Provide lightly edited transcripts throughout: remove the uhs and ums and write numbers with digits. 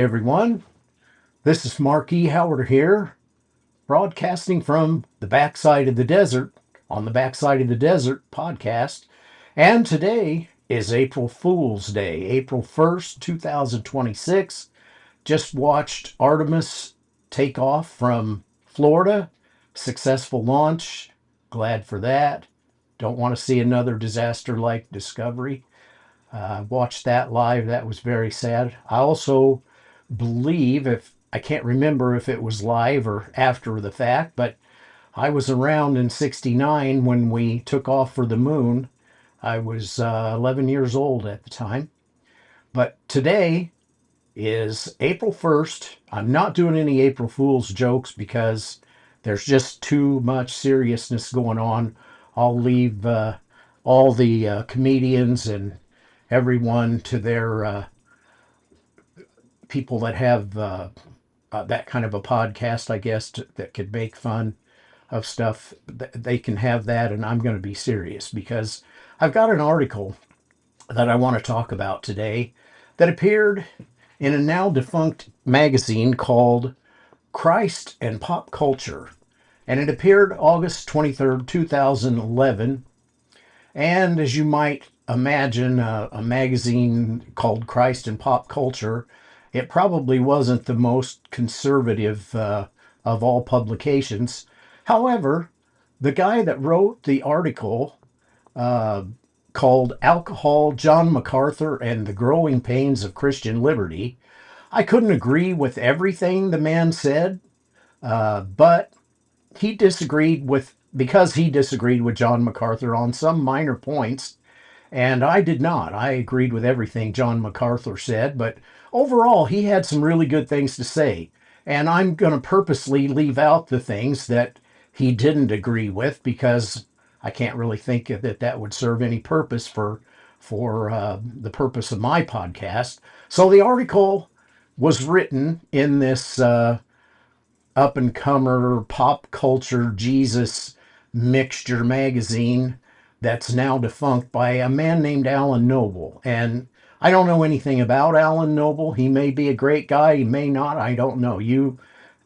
Hey everyone, this is Mark E. Howard here, broadcasting from the backside of the desert on the Backside of the Desert podcast. And today is April Fool's Day, April 1st, 2026. Just watched Artemis take off from Florida. Successful launch. Glad for that. Don't want to see another disaster like Discovery. Watched that live. That was very sad. I also believe, if I can't remember if it was live or after the fact, but I was around in 69 when we took off for the moon. I was 11 years old at the time. But today is April 1st. I'm not doing any April Fool's jokes because there's just too much seriousness going on. I'll leave all the comedians and everyone to their people that have that kind of a podcast, I guess, that could make fun of stuff. They can have that, and I'm going to be serious because I've got an article that I want to talk about today that appeared in a now defunct magazine called Christ and Pop Culture. And it appeared August 23rd, 2011. And as you might imagine, a magazine called Christ and Pop Culture, it probably wasn't the most conservative of all publications. However, the guy that wrote the article uh, called Alcohol, John MacArthur, and the Growing Pains of Christian Liberty, I couldn't agree with everything the man said, but he disagreed with, because he disagreed with John MacArthur on some minor points, and I did not. I agreed with everything John MacArthur said, but overall, he had some really good things to say. And I'm going to purposely leave out the things that he didn't agree with because I can't really think that that would serve any purpose for the purpose of my podcast. So the article was written in this up and comer pop culture Jesus mixture magazine that's now defunct by a man named Alan Noble. And I don't know anything about Alan Noble. He may be a great guy, he may not. I don't know. You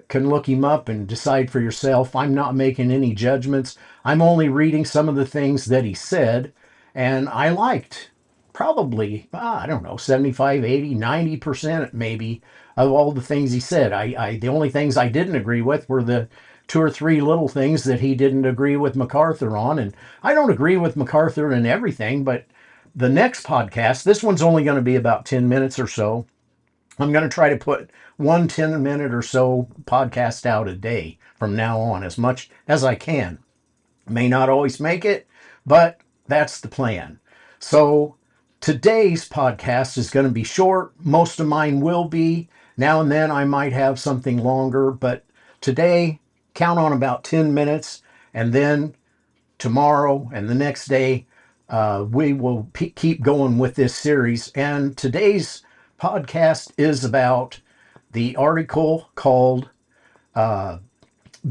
can look him up and decide for yourself. I'm not making any judgments. I'm only reading some of the things that he said, and I liked probably, I don't know, 75, 80, 90% maybe of all the things he said. The only things I didn't agree with were the two or three little things that he didn't agree with MacArthur on. And I don't agree with MacArthur in everything, but the next podcast, this one's only going to be about 10 minutes or so. I'm going to try to put one 10-minute or so podcast out a day from now on, as much as I can. May not always make it, but that's the plan. So today's podcast is going to be short. Most of mine will be. Now and then I might have something longer, but today, count on about 10 minutes. And then tomorrow and the next day, we will keep going with this series. And today's podcast is about the article called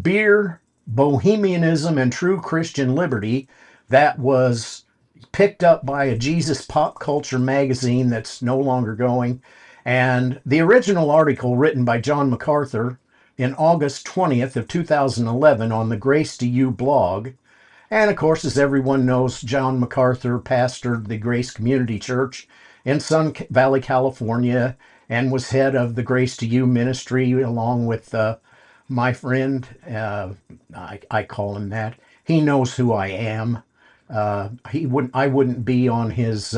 Beer, Bohemianism, and True Christian Liberty that was picked up by a Jesus Pop Culture magazine that's no longer going. And the original article written by John MacArthur in August 20th of 2011 on the Grace to You blog. And of course, as everyone knows, John MacArthur pastored the Grace Community Church in Sun Valley, California, and was head of the Grace to You ministry along with my friend. I call him that. He knows who I am. I wouldn't be on his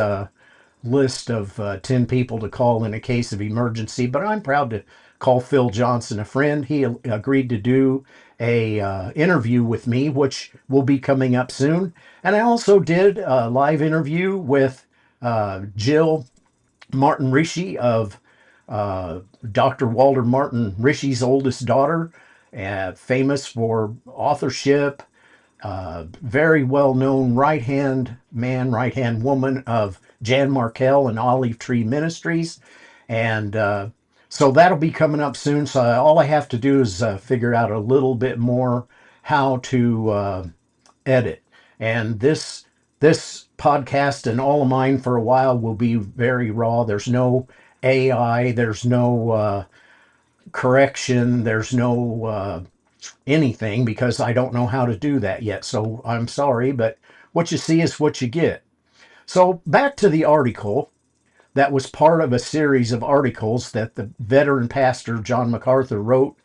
list of 10 people to call in a case of emergency, but I'm proud to call Phil Johnson a friend. He agreed to do a interview with me, which will be coming up soon. And I also did a live interview with Jill Martin Rishi of Dr. Walter Martin Rishi's oldest daughter, famous for authorship, very well-known right-hand man, right-hand woman of Jan Markell and Olive Tree Ministries. And so that'll be coming up soon. So all I have to do is figure out a little bit more how to edit. And this podcast and all of mine for a while will be very raw. There's no AI, there's no correction, there's no anything, because I don't know how to do that yet. So I'm sorry, but what you see is what you get. So back to the article that was part of a series of articles that the veteran pastor John MacArthur wrote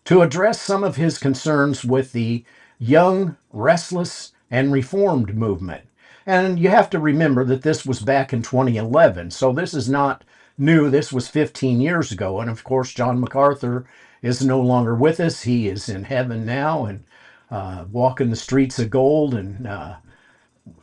to address some of his concerns with the young, restless, and reformed movement. And you have to remember that this was back in 2011, so this is not new. This was 15 years ago. And of course, John MacArthur is no longer with us. He is in heaven now and walking the streets of gold. And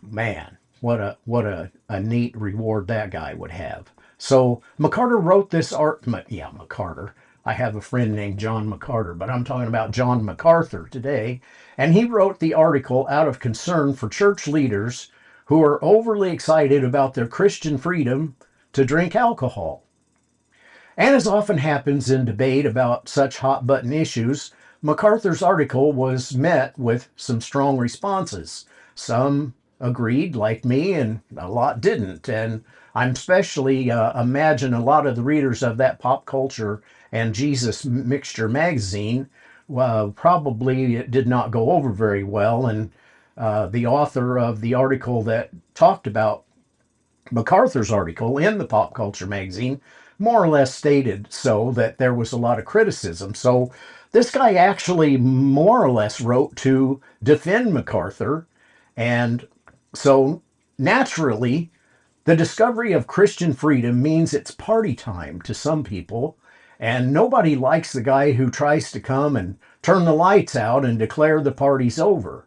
man, what a neat reward that guy would have. So MacArthur wrote this art. Yeah, MacArthur. I have a friend named John MacArthur, but I'm talking about John MacArthur today. And he wrote the article out of concern for church leaders who are overly excited about their Christian freedom to drink alcohol. And as often happens in debate about such hot button issues, MacArthur's article was met with some strong responses. Some agreed, like me, and a lot didn't. And I'm especially imagine a lot of the readers of that Pop Culture and Jesus Mixture magazine probably it did not go over very well. And the author of the article that talked about MacArthur's article in the Pop Culture magazine more or less stated so that there was a lot of criticism. So this guy actually more or less wrote to defend MacArthur. And so naturally, the discovery of Christian freedom means it's party time to some people. And nobody likes the guy who tries to come and turn the lights out and declare the party's over.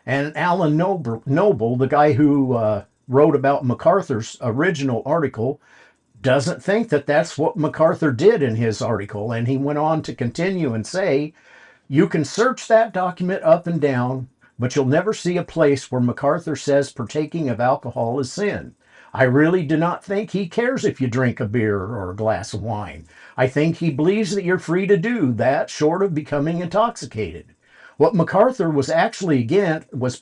And Alan Noble, the guy who wrote about MacArthur's original article, doesn't think that that's what MacArthur did in his article. And he went on to continue and say, you can search that document up and down, but you'll never see a place where MacArthur says partaking of alcohol is sin. I really do not think he cares if you drink a beer or a glass of wine. I think he believes that you're free to do that short of becoming intoxicated. What MacArthur was actually against was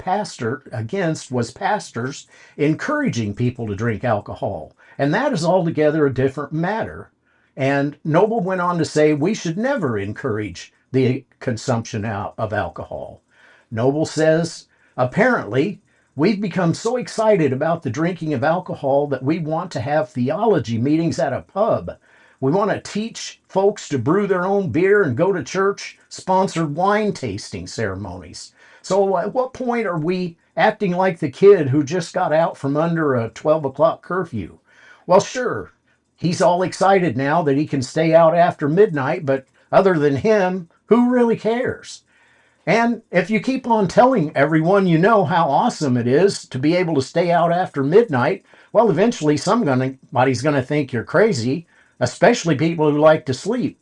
pastors encouraging people to drink alcohol. And that is altogether a different matter. And Noble went on to say we should never encourage the consumption of alcohol. Noble says, apparently, we've become so excited about the drinking of alcohol that we want to have theology meetings at a pub. We want to teach folks to brew their own beer and go to church-sponsored wine tasting ceremonies. So at what point are we acting like the kid who just got out from under a 12 o'clock curfew? Well, sure, he's all excited now that he can stay out after midnight, but other than him, who really cares? And if you keep on telling everyone you know how awesome it is to be able to stay out after midnight, well, eventually somebody's going to think you're crazy, especially people who like to sleep.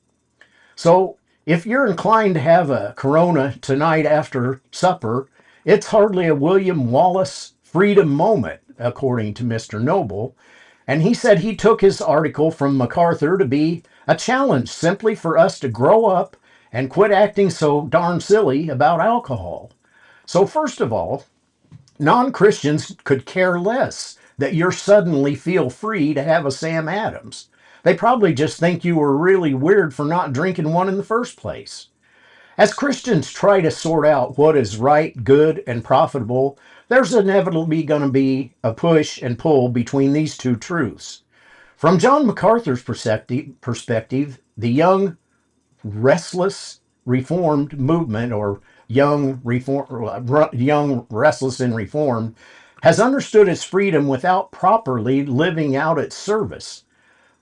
So if you're inclined to have a Corona tonight after supper, it's hardly a William Wallace freedom moment, according to Mr. Noble. And he said he took his article from MacArthur to be a challenge simply for us to grow up and quit acting so darn silly about alcohol. So first of all, non-Christians could care less that you suddenly feel free to have a Sam Adams. They probably just think you were really weird for not drinking one in the first place. As Christians try to sort out what is right, good, and profitable, there's inevitably going to be a push and pull between these two truths. From John MacArthur's perspective, the young, restless, reformed movement, or young, restless, and reformed, has understood its freedom without properly living out its service.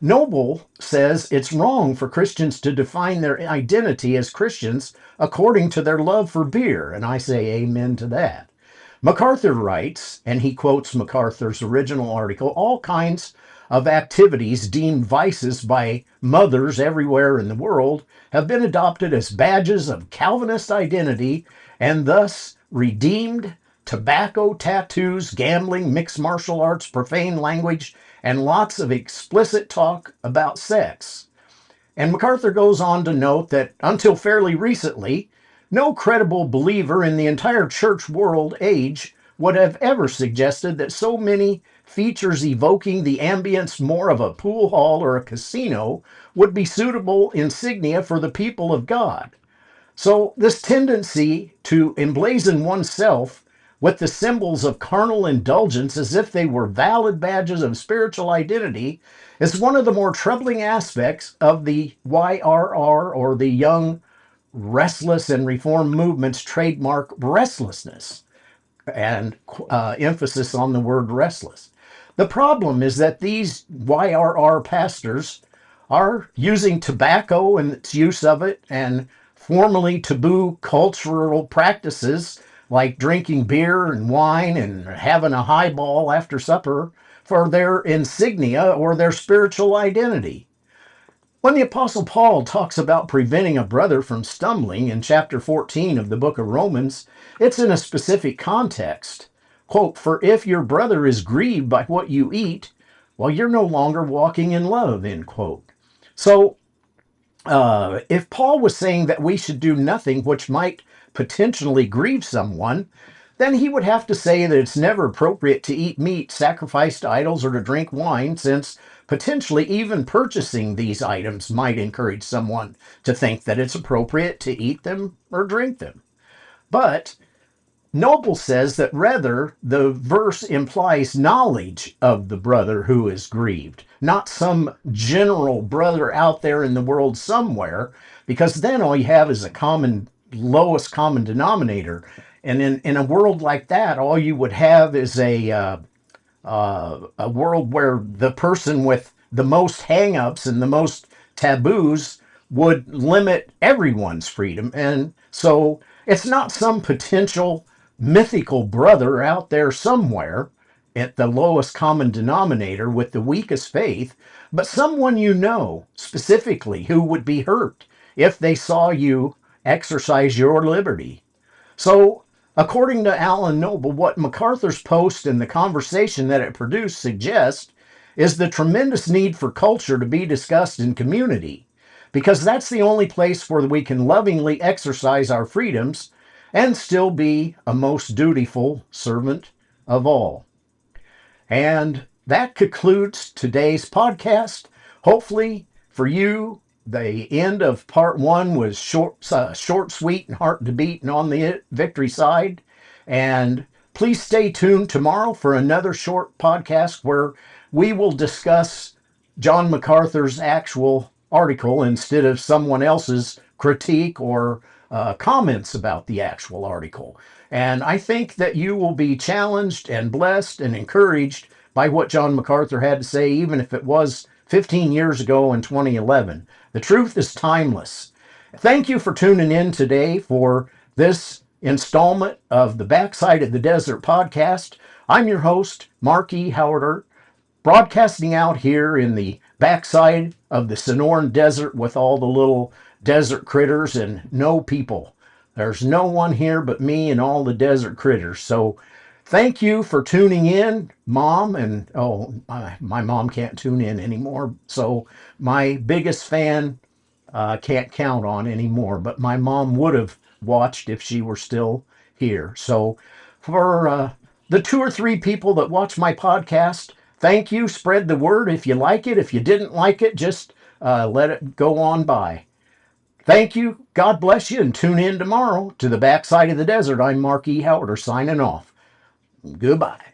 Noble says it's wrong for Christians to define their identity as Christians according to their love for beer, and I say amen to that. MacArthur writes, and he quotes MacArthur's original article, all kinds of activities deemed vices by mothers everywhere in the world have been adopted as badges of Calvinist identity and thus redeemed. Tobacco, tattoos, gambling, mixed martial arts, profane language, and lots of explicit talk about sex. And MacArthur goes on to note that until fairly recently, no credible believer in the entire church world age would have ever suggested that so many features evoking the ambience more of a pool hall or a casino would be suitable insignia for the people of God. So, this tendency to emblazon oneself with the symbols of carnal indulgence as if they were valid badges of spiritual identity is one of the more troubling aspects of the YRR, or the Young Restless and Reformed Movement's trademark restlessness, and emphasis on the word restless. The problem is that these YRR pastors are using tobacco and its use of it, and formerly taboo cultural practices like drinking beer and wine and having a highball after supper for their insignia or their spiritual identity. When the Apostle Paul talks about preventing a brother from stumbling in chapter 14 of the book of Romans, it's in a specific context. Quote, "For if your brother is grieved by what you eat, well, you're no longer walking in love," end quote. So, if Paul was saying that we should do nothing which might potentially grieve someone, then he would have to say that it's never appropriate to eat meat sacrificed to idols or to drink wine, since potentially even purchasing these items might encourage someone to think that it's appropriate to eat them or drink them. But Noble says that rather the verse implies knowledge of the brother who is grieved, not some general brother out there in the world somewhere, because then all you have is a lowest common denominator. And in a world like that, all you would have is a world where the person with the most hang-ups and the most taboos would limit everyone's freedom. And so it's not some potential mythical brother out there somewhere at the lowest common denominator with the weakest faith, but someone you know specifically who would be hurt if they saw you exercise your liberty. So, according to Alan Noble, what MacArthur's post and the conversation that it produced suggest is the tremendous need for culture to be discussed in community, because that's the only place where we can lovingly exercise our freedoms and still be a most dutiful servant of all. And that concludes today's podcast. Hopefully, for you, the end of part one was short, sweet, and hard to beat, and on the victory side. And please stay tuned tomorrow for another short podcast where we will discuss John MacArthur's actual article instead of someone else's critique or comments about the actual article. And I think that you will be challenged and blessed and encouraged by what John MacArthur had to say, even if it was 15 years ago in 2011. The truth is timeless. Thank you for tuning in today for this installment of the Backside of the Desert podcast. I'm your host, Mark E. Howerter, broadcasting out here in the backside of the Sonoran Desert with all the little desert critters and no people. There's no one here but me and all the desert critters. So thank you for tuning in, Mom. And my mom can't tune in anymore. So my biggest fan can't count on anymore. But my mom would have watched if she were still here. So for the 2 or 3 people that watch my podcast, thank you. Spread the word if you like it. If you didn't like it, just let it go on by. Thank you. God bless you, and tune in tomorrow to the Backside of the Desert. I'm Mark E. Howerter signing off. Goodbye.